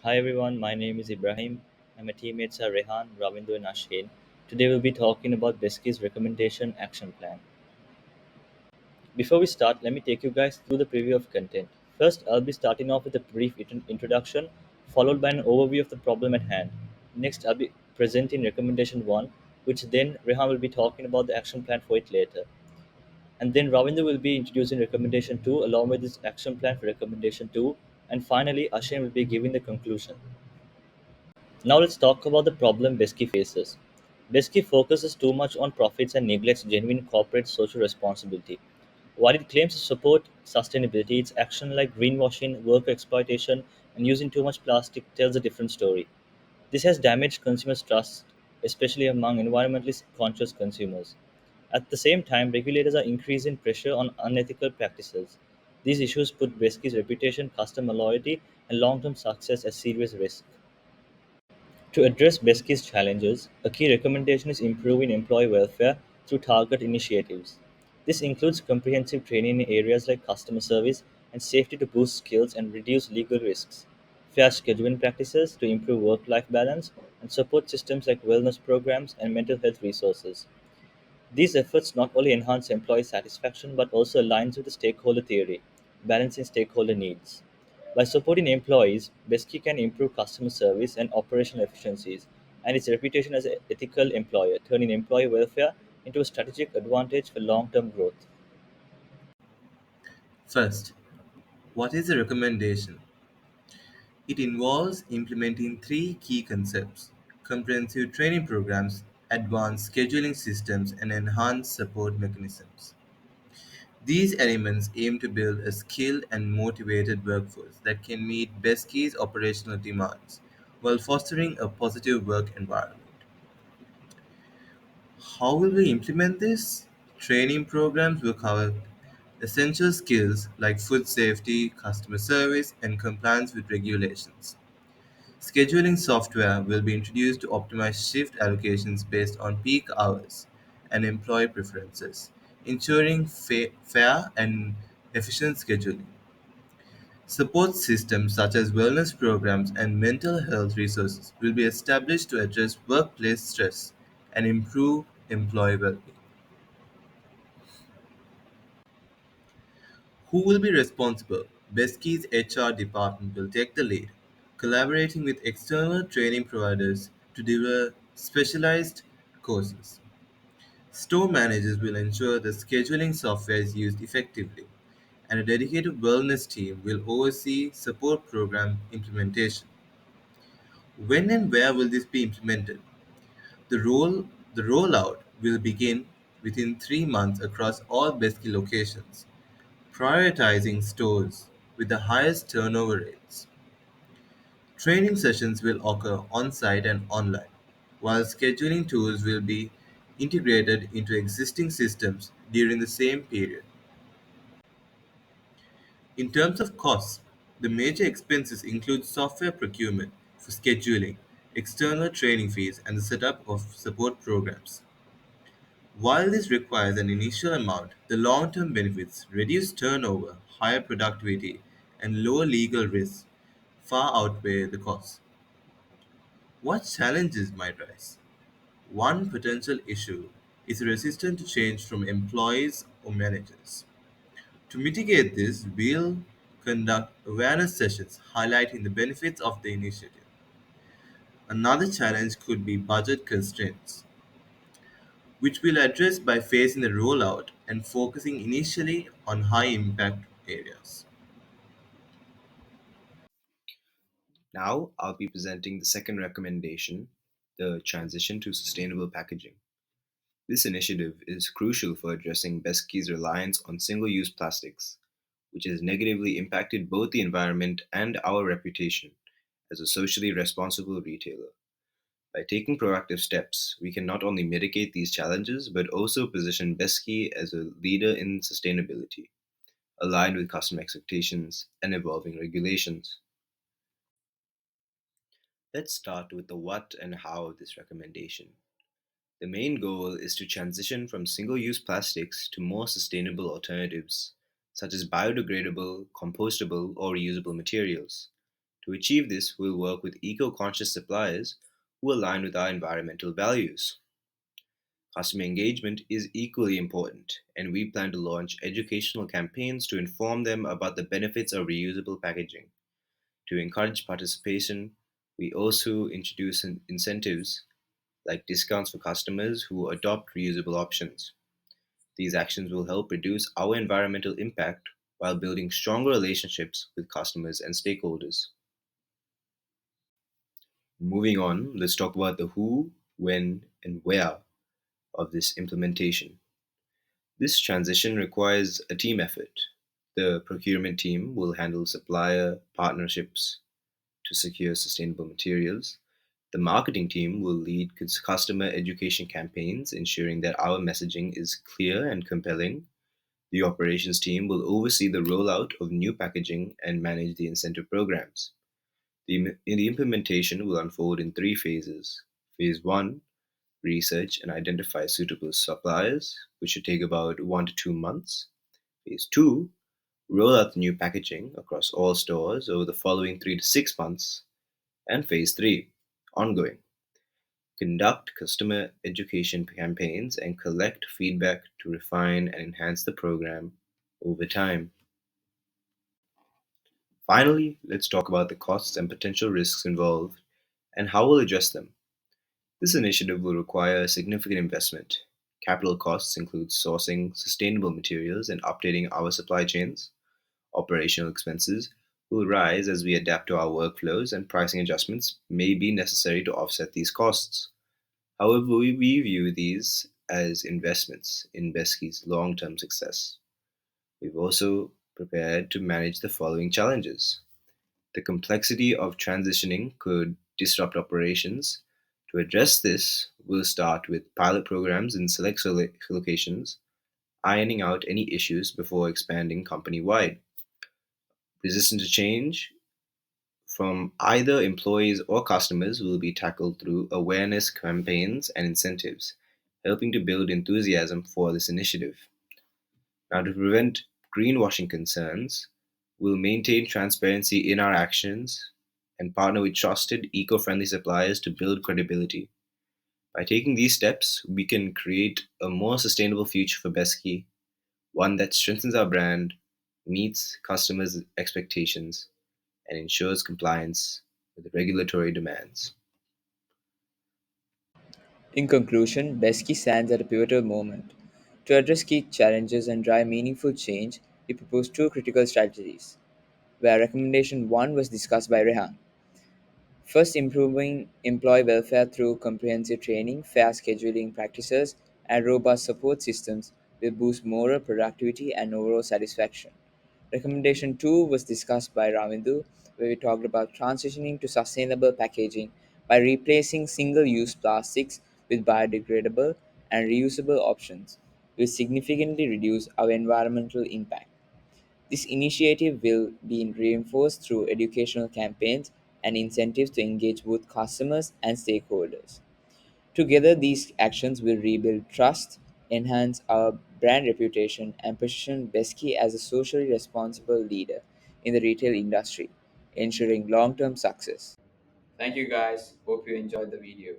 Hi everyone, my name is Ibrahim and my teammates are Rehan, Ravindu and Asheen. Today we'll be talking about BESKY'S recommendation action plan. Before we start, let me take you guys through the preview of content. First, I'll be starting off with a brief introduction, followed by an overview of the problem at hand. Next, I'll be presenting recommendation 1, which then Rehan will be talking about the action plan for it later. And then Ravindu will be introducing recommendation 2 along with his action plan for recommendation 2. And finally, Asheen will be giving the conclusion. Now let's talk about the problem Besky faces. Besky focuses too much on profits and neglects genuine corporate social responsibility. While it claims to support sustainability, its action like greenwashing, worker exploitation, and using too much plastic tells a different story. This has damaged consumers' trust, especially among environmentally conscious consumers. At the same time, regulators are increasing pressure on unethical practices. These issues put Besky's reputation, customer loyalty, and long term success at serious risk. To address Besky's challenges, a key recommendation is improving employee welfare through target initiatives. This includes comprehensive training in areas like customer service and safety to boost skills and reduce legal risks, fair scheduling practices to improve work life balance, and support systems like wellness programs and mental health resources. These efforts not only enhance employee satisfaction but also aligns with the stakeholder theory, balancing stakeholder needs. By supporting employees, Besky can improve customer service and operational efficiencies and its reputation as an ethical employer, turning employee welfare into a strategic advantage for long-term growth. First, what is a recommendation? It involves implementing three key concepts: comprehensive training programs, advanced scheduling systems, and enhanced support mechanisms. These elements aim to build a skilled and motivated workforce that can meet BESKY's operational demands while fostering a positive work environment. How will we implement this? Training programs will cover essential skills like food safety, customer service, and compliance with regulations. Scheduling software will be introduced to optimize shift allocations based on peak hours and employee preferences, ensuring fair and efficient scheduling. Support systems such as wellness programs and mental health resources will be established to address workplace stress and improve employee well-being. Who will be responsible? Besky's HR department will take the lead, collaborating with external training providers to deliver specialized courses. Store managers will ensure the scheduling software is used effectively, and a dedicated wellness team will oversee support program implementation. When and where will this be implemented? The rollout will begin within 3 months across all Besky locations, prioritizing stores with the highest turnover rates. Training sessions will occur on-site and online, while scheduling tools will be integrated into existing systems during the same period. In terms of costs, the major expenses include software procurement for scheduling, external training fees, and the setup of support programs. While this requires an initial amount, the long-term benefits, reduced turnover, higher productivity, and lower legal risks, far outweigh the costs. What challenges might rise? One potential issue is resistance to change from employees or managers. To mitigate this, we'll conduct awareness sessions highlighting the benefits of the initiative. Another challenge could be budget constraints, which we'll address by phasing the rollout and focusing initially on high impact areas. Now, I'll be presenting the second recommendation, the transition to sustainable packaging. This initiative is crucial for addressing Besky's reliance on single use plastics, which has negatively impacted both the environment and our reputation as a socially responsible retailer. By taking proactive steps, we can not only mitigate these challenges but also position Besky as a leader in sustainability, aligned with customer expectations and evolving regulations. Let's start with the what and how of this recommendation. The main goal is to transition from single use plastics to more sustainable alternatives, such as biodegradable, compostable, or reusable materials, To achieve this, we'll work with eco conscious suppliers who align with our environmental values. Customer engagement is equally important, and we plan to launch educational campaigns to inform them about the benefits of reusable packaging. To encourage participation, we also introduce incentives like discounts for customers who adopt reusable options. These actions will help reduce our environmental impact while building stronger relationships with customers and stakeholders. Moving on, let's talk about the who, when, and where of this implementation. This transition requires a team effort. The procurement team will handle supplier partnerships to secure sustainable materials. The marketing team will lead customer education campaigns, ensuring that our messaging is clear and compelling. The operations team will oversee the rollout of new packaging and manage the incentive programs. The implementation will unfold in three phases. Phase 1, research and identify suitable suppliers, which should take about 1 to 2 months. Phase 2, roll out the new packaging across all stores over the following 3 to 6 months. And phase 3, ongoing, conduct customer education campaigns and collect feedback to refine and enhance the program over time. Finally, let's talk about the costs and potential risks involved and how we'll address them. This initiative will require a significant investment. Capital costs include sourcing sustainable materials and updating our supply chains. Operational expenses will rise as we adapt to our workflows, and pricing adjustments may be necessary to offset these costs. However, we view these as investments in Besky's long term success. We've also prepared to manage the following challenges. The complexity of transitioning could disrupt operations. To address this, we'll start with pilot programs in select locations, ironing out any issues before expanding company wide. Resistance to change from either employees or customers will be tackled through awareness campaigns and incentives, helping to build enthusiasm for this initiative. Now, to prevent greenwashing concerns, we'll maintain transparency in our actions and partner with trusted, eco friendly suppliers to build credibility. By taking these steps, we can create a more sustainable future for Besky, one that strengthens our brand, meets customers' expectations, and ensures compliance with regulatory demands. In conclusion, Besky stands at a pivotal moment. To address key challenges and drive meaningful change, we proposed two critical strategies, where recommendation 1 was discussed by Rehan. First, improving employee welfare through comprehensive training, fair scheduling practices, and robust support systems will boost moral productivity and overall satisfaction. Recommendation 2 was discussed by Ravindu, where we talked about transitioning to sustainable packaging by replacing single use plastics with biodegradable and reusable options, will significantly reduce our environmental impact. This initiative will be reinforced through educational campaigns and incentives to engage both customers and stakeholders. Together, these actions will rebuild trust, enhance our brand reputation, and position Besky as a socially responsible leader in the retail industry, ensuring long term success. Thank you guys. Hope you enjoyed the video.